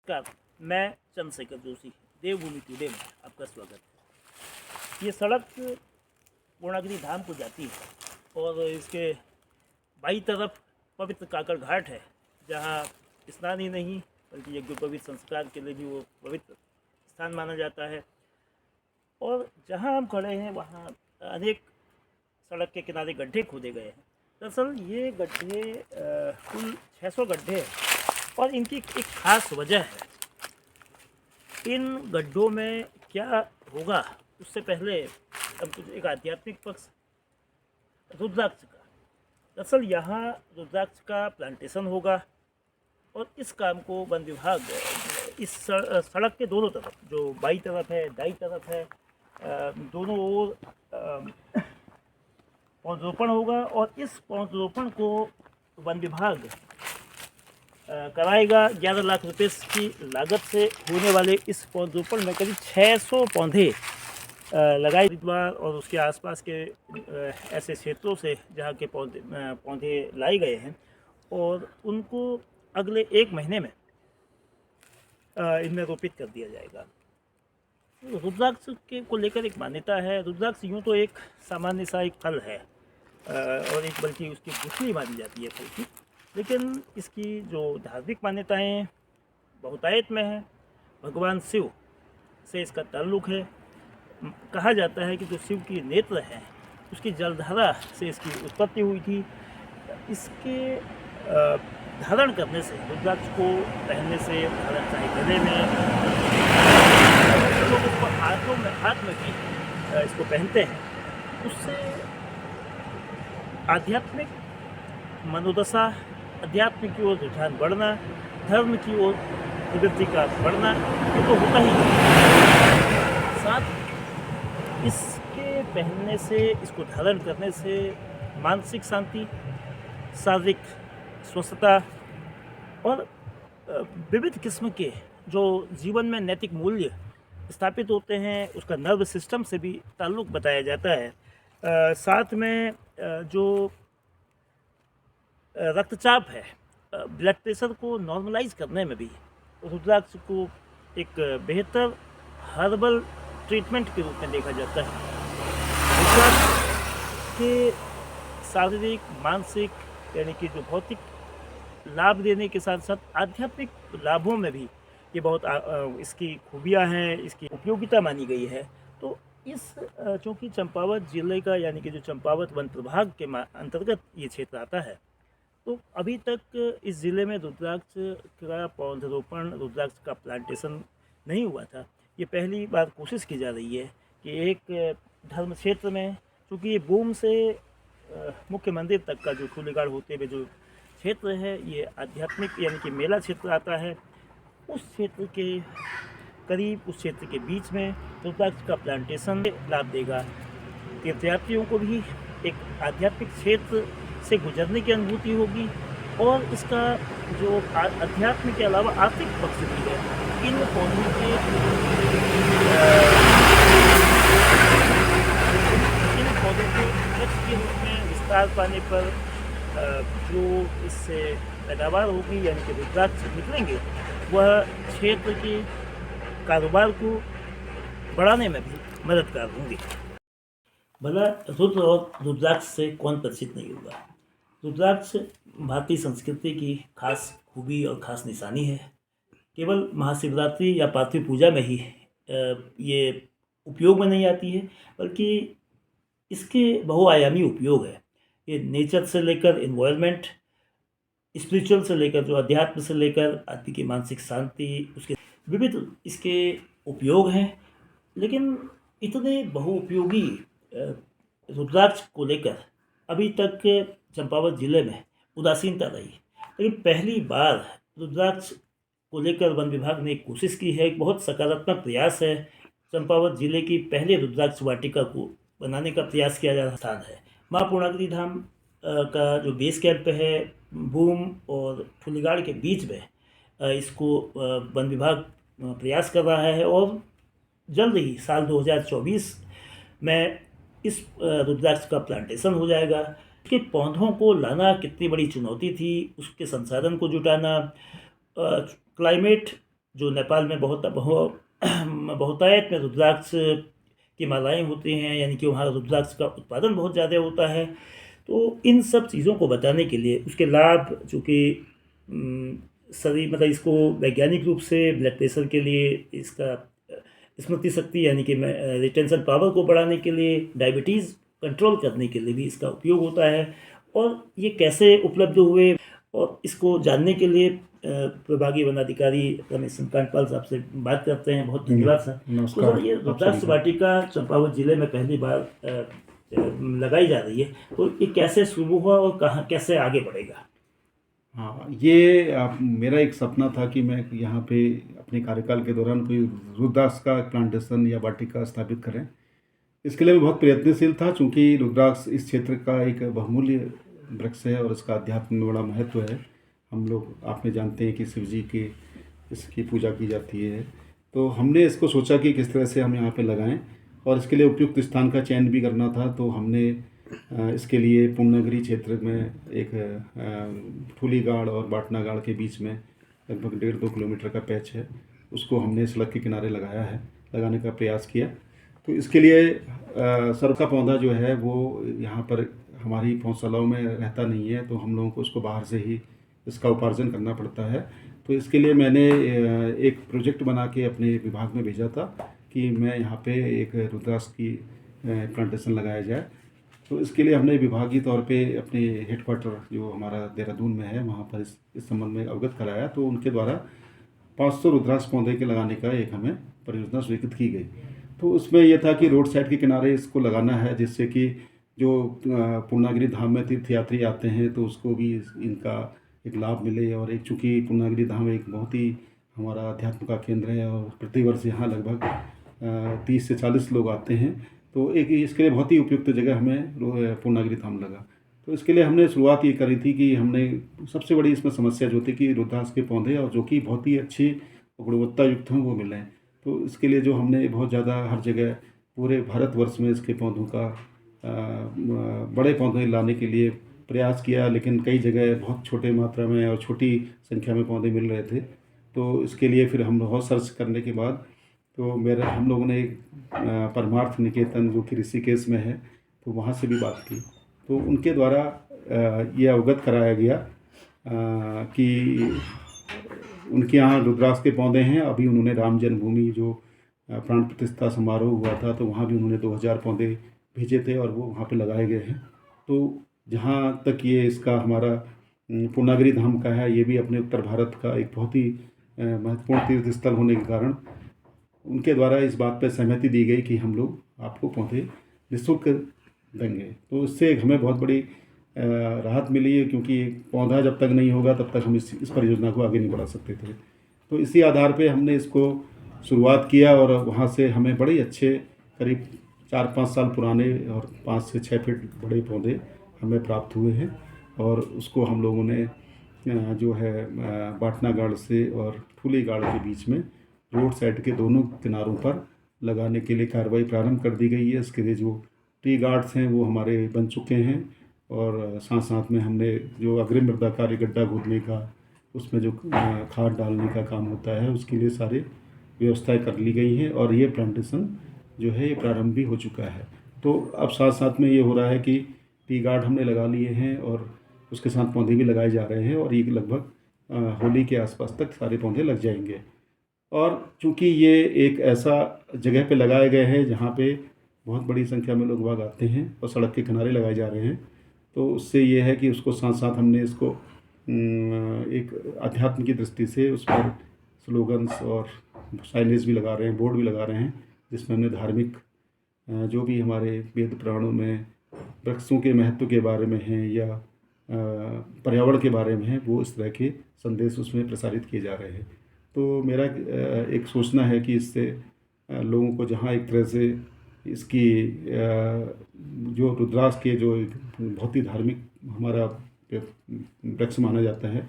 नमस्कार, मैं चंद्रशेखर जोशी, देवभूमि टुडे में आपका स्वागत है। ये सड़क पूर्णागिरि धाम को जाती है और इसके बाईं तरफ पवित्र काकड़ घाट है, जहाँ स्नान ही नहीं बल्कि यज्ञोपवीत संस्कार के लिए भी वो पवित्र स्थान माना जाता है। और जहाँ हम खड़े हैं वहाँ अनेक सड़क के किनारे गड्ढे खोदे गए हैं। दरअसल ये गड्ढे कुल 600 गड्ढे हैं और इनकी एक खास वजह है। इन गड्ढों में क्या होगा उससे पहले हम कुछ एक आध्यात्मिक पक्ष रुद्राक्ष का। दरअसल यहाँ रुद्राक्ष का प्लांटेशन होगा और इस काम को वन विभाग इस सड़क के दोनों तरफ, जो बाई तरफ है दाई तरफ है, दोनों ओर पौधरोपण होगा और इस पौधरोपण को वन विभाग कराएगा। 11 लाख रुपए की लागत से होने वाले इस पौधरोपण में करीब 600 पौधे लगाए हरिद्वार और उसके आसपास के ऐसे क्षेत्रों से जहाँ के पौधे लाए गए हैं और उनको अगले 1 महीने में इनमें रोपित कर दिया जाएगा। रुद्राक्ष के को लेकर एक मान्यता है। रुद्राक्ष यूँ तो एक सामान्य सा एक फल है और एक बल्कि उसकी गुठली मानी जाती है फल की, लेकिन इसकी जो धार्मिक मान्यताएं बहुतायत में है। भगवान शिव से इसका ताल्लुक़ है। कहा जाता है कि जो शिव की नेत्र है उसकी जलधारा से इसकी उत्पत्ति हुई थी। इसके धारण करने से, रुद्राक्ष को पहनने से, चाहे गले में, लोग इसको हाथ में भी इसको पहनते हैं, उससे आध्यात्मिक मनोदशा, अध्यात्म की ओर रुझान बढ़ना, धर्म की ओर प्रवृत्ति का बढ़ना, ये तो होता ही है। साथ इसके पहनने से, इसको धारण करने से मानसिक शांति, शारीरिक स्वस्थता और विविध किस्म के जो जीवन में नैतिक मूल्य स्थापित होते हैं, उसका नर्व सिस्टम से भी ताल्लुक़ बताया जाता है। साथ में जो रक्तचाप है, ब्लड प्रेशर को नॉर्मलाइज करने में भी रुद्राक्ष को एक बेहतर हर्बल ट्रीटमेंट के रूप में देखा जाता है। रुद्राक्ष के शारीरिक, मानसिक यानी कि जो भौतिक लाभ देने के साथ साथ आध्यात्मिक लाभों में भी ये बहुत इसकी खूबियाँ हैं, इसकी उपयोगिता मानी गई है। तो इस चूँकि चंपावत जिले का यानी कि जो चंपावत वन प्रभाग के अंतर्गत ये क्षेत्र आता है, तो अभी तक इस ज़िले में रुद्राक्ष का पौधरोपण, रुद्राक्ष का प्लांटेशन नहीं हुआ था। ये पहली बार कोशिश की जा रही है कि एक धर्म क्षेत्र में, चूँकि ये बूम से मुख्य मंदिर तक का जो ठूलेगाड़ होते हुए जो क्षेत्र है, ये आध्यात्मिक यानी कि मेला क्षेत्र आता है। उस क्षेत्र के करीब, उस क्षेत्र के बीच में रुद्राक्ष का प्लांटेशन लाभ देगा। तीर्थयात्रियों को भी एक आध्यात्मिक क्षेत्र से गुजरने की अनुभूति होगी और इसका जो अध्यात्म के अलावा आर्थिक पक्ष भी है। इन पौधों के वृक्ष के रूप में विस्तार पाने पर जो इससे पैदावार होगी यानी कि रुद्राक्ष निकलेंगे, वह क्षेत्र के कारोबार को बढ़ाने में भी मददगार होंगे। भला रुद्र और रुद्राक्ष से कौन परिचित नहीं होगा। रुद्राक्ष भारतीय संस्कृति की खास खूबी और ख़ास निशानी है। केवल महाशिवरात्रि या पार्थिव पूजा में ही ये उपयोग में नहीं आती है, बल्कि इसके बहुआयामी उपयोग है। ये नेचर से लेकर एनवायरनमेंट, स्पिरिचुअल से लेकर, जो अध्यात्म से लेकर आदमी की मानसिक शांति, उसके विविध इसके उपयोग हैं। लेकिन इतने बहुउपयोगी रुद्राक्ष को लेकर अभी तक चंपावत जिले में उदासीनता रही। लेकिन पहली बार रुद्राक्ष को लेकर वन विभाग ने एक कोशिश की है, एक बहुत सकारात्मक प्रयास है। चंपावत जिले की पहले रुद्राक्ष वाटिका को बनाने का प्रयास किया जा रहा स्थान है। माँ पूर्णागिरि धाम का जो बेस कैंप है, बूम और ठूलेगाड़ के बीच में इसको वन विभाग प्रयास कर रहा है और जल्द ही साल 2024 में इस रुद्राक्ष का प्लांटेशन हो जाएगा। इसके पौधों को लाना कितनी बड़ी चुनौती थी, उसके संसाधन को जुटाना, क्लाइमेट जो नेपाल में बहुतायत में रुद्राक्ष की मालाएं होती हैं, यानी कि वहाँ रुद्राक्ष का उत्पादन बहुत ज़्यादा होता है। तो इन सब चीज़ों को बताने के लिए, उसके लाभ, चूँकि शरीर मतलब इसको वैज्ञानिक रूप से ब्लड प्रेशर के लिए, इसका स्मृति शक्ति यानी कि रिटेंशन पावर को बढ़ाने के लिए, डायबिटीज़ कंट्रोल करने के लिए भी इसका उपयोग होता है। और ये कैसे उपलब्ध हुए और इसको जानने के लिए प्रभागीय वनाधिकारी रमेश कांडपाल साहब से बात करते हैं। बहुत धन्यवाद सर। तो सर, ये रुद्राक्ष वाटिका चंपावत जिले में पहली बार लगाई जा रही है, तो ये कैसे शुरू हुआ और कहाँ कैसे आगे बढ़ेगा? हाँ, ये मेरा एक सपना था कि मैं यहाँ पे अपने कार्यकाल के दौरान कोई रुद्राक्ष का प्लांटेशन या वाटिका स्थापित करें। इसके लिए मैं बहुत प्रयत्नशील था, चूँकि रुद्राक्ष इस क्षेत्र का एक बहुमूल्य वृक्ष है और इसका अध्यात्म में बड़ा महत्व है। हम लोग आपने जानते हैं कि शिव जी की इसकी पूजा की जाती है। तो हमने इसको सोचा कि किस तरह से हम यहाँ पे लगाएं, और इसके लिए उपयुक्त स्थान का चयन भी करना था। तो हमने इसके लिए पूर्णगिरी क्षेत्र में एक ठूलीगाड़ और बाटनागाड़ के बीच में लगभग 1.5-2 किलोमीटर का पैच है, उसको हमने सड़क के किनारे लगाने का प्रयास किया। तो इसके लिए सर का पौधा जो है वो यहाँ पर हमारी पौधशालाओं में रहता नहीं है, तो हम लोगों को उसको बाहर से ही इसका उपार्जन करना पड़ता है। तो इसके लिए मैंने एक प्रोजेक्ट बना के अपने विभाग में भेजा था कि मैं यहाँ पे एक रुद्राक्ष की प्लांटेशन लगाया जाए। तो इसके लिए हमने विभागीय तौर पे अपने हेडक्वार्टर जो हमारा देहरादून में है वहाँ पर इस संबंध में अवगत कराया। तो उनके द्वारा 500 रुद्राक्ष पौधे के लगाने का एक हमें परियोजना स्वीकृत की गई। तो उसमें यह था कि रोड साइड के किनारे इसको लगाना है, जिससे कि जो पूर्णागिरि धाम में तीर्थयात्री आते हैं तो उसको भी इनका एक लाभ मिले। और एक चूँकि पूर्णागिरि धाम एक बहुत ही हमारा अध्यात्म का केंद्र है और प्रतिवर्ष यहाँ लगभग 30 से 40 लोग आते हैं, तो एक इसके लिए बहुत ही उपयुक्त जगह हमें पूर्णागिरि धाम लगा। तो इसके लिए हमने शुरुआत ये करी थी कि हमने सबसे बड़ी इसमें समस्या जो थी कि रुद्राक्ष के पौधे और जो कि बहुत ही अच्छी गुणवत्ता युक्त हों वो मिलें। तो इसके लिए जो हमने बहुत ज़्यादा हर जगह पूरे भारतवर्ष में इसके पौधों का बड़े पौधे लाने के लिए प्रयास किया, लेकिन कई जगह बहुत छोटे मात्रा में और छोटी संख्या में पौधे मिल रहे थे। तो इसके लिए फिर हम बहुत सर्च करने के बाद तो हम लोगों ने एक परमार्थ निकेतन जो कि ऋषिकेश में है, तो वहाँ से भी बात की। तो उनके द्वारा ये अवगत कराया गया कि उनके यहाँ रुद्राक्ष के पौधे हैं। अभी उन्होंने राम जन्मभूमि जो प्राण प्रतिष्ठा समारोह हुआ था तो वहाँ भी उन्होंने 2000 पौधे भेजे थे और वो वहाँ पे लगाए गए हैं। तो जहाँ तक ये इसका हमारा पूर्णागिरि धाम का है, ये भी अपने उत्तर भारत का एक बहुत ही महत्वपूर्ण तीर्थ स्थल होने के कारण उनके द्वारा इस बात पर सहमति दी गई कि हम लोग आपको पौधे निःशुल्क देंगे। तो इससे हमें बहुत बड़ी राहत मिली है, क्योंकि पौधा जब तक नहीं होगा तब तक हम इस परियोजना को आगे नहीं बढ़ा सकते थे। तो इसी आधार पे हमने इसको शुरुआत किया और वहाँ से हमें बड़े अच्छे करीब 4-5 साल पुराने और 5 से 6 फीट बड़े पौधे हमें प्राप्त हुए हैं। और उसको हम लोगों ने जो है बाटनागाड़ से और ठूलीगाड़ के बीच में रोड साइड के दोनों किनारों पर लगाने के लिए कार्रवाई प्रारंभ कर दी गई है। इसके लिए जो टी गार्ड्स हैं वो हमारे बन चुके हैं, और साथ साथ में हमने जो अग्रिम मृदा कार्य गड्ढा खोदने का, उसमें जो खाद डालने का काम होता है, उसके लिए सारी व्यवस्थाएं कर ली गई हैं। और ये प्लांटेशन जो है ये प्रारंभ भी हो चुका है। तो अब साथ साथ में ये हो रहा है कि टी गार्ड हमने लगा लिए हैं और उसके साथ पौधे भी लगाए जा रहे हैं, और ये लगभग होली के आसपास तक सारे पौधे लग जाएंगे। और चूँकि ये एक ऐसा जगह पे लगाए गए हैं जहाँ पे बहुत बड़ी संख्या में लोग बाग आते हैं और सड़क के किनारे लगाए जा रहे हैं, तो उससे ये है कि उसको साथ साथ हमने इसको एक अध्यात्म की दृष्टि से उस पर स्लोगन्स और साइनेज भी लगा रहे हैं, बोर्ड भी लगा रहे हैं, जिसमें हमने धार्मिक जो भी हमारे वेद पुराणों में वृक्षों के महत्व के बारे में हैं या पर्यावरण के बारे में हैं, वो इस तरह के संदेश उसमें प्रसारित किए जा रहे हैं। तो मेरा एक सोचना है कि इससे लोगों को जहाँ एक तरह से इसकी जो रुद्राक्ष के जो बहुत ही धार्मिक हमारा वृक्ष माना जाता है,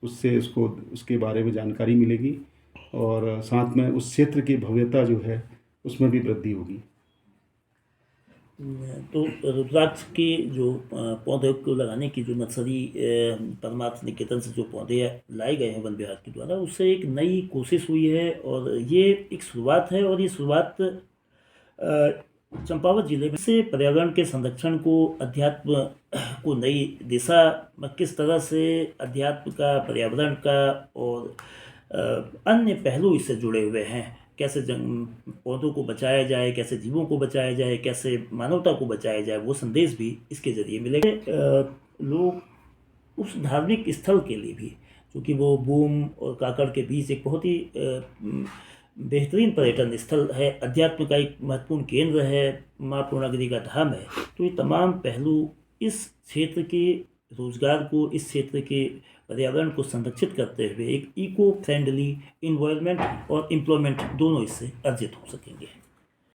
उससे उसके बारे में जानकारी मिलेगी और साथ में उस क्षेत्र की भव्यता जो है उसमें भी वृद्धि होगी। तो रुद्राक्ष के जो पौधे को लगाने की जो नर्सरी परमार्थ निकेतन से जो पौधे लाए गए हैं वन विभाग के द्वारा, उससे एक नई कोशिश हुई है और ये एक शुरुआत है। और ये शुरुआत चंपावत जिले में से पर्यावरण के संरक्षण को, अध्यात्म को नई दिशा, किस तरह से अध्यात्म का, पर्यावरण का और अन्य पहलू इससे जुड़े हुए हैं, कैसे पौधों को बचाया जाए, कैसे जीवों को बचाया जाए, कैसे मानवता को बचाया जाए, वो संदेश भी इसके जरिए मिलेंगे। लोग उस धार्मिक स्थल के लिए भी, क्योंकि वो बूम और काकड़ के बीच एक बहुत ही बेहतरीन पर्यटन स्थल है, अध्यात्म का एक महत्वपूर्ण केंद्र है, माँ पूर्णागिरि का धाम है, तो ये तमाम पहलू इस क्षेत्र के रोजगार को, इस क्षेत्र के पर्यावरण को संरक्षित करते हुए एक इको फ्रेंडली इन्वायरमेंट और एम्प्लॉयमेंट दोनों इससे अर्जित हो सकेंगे।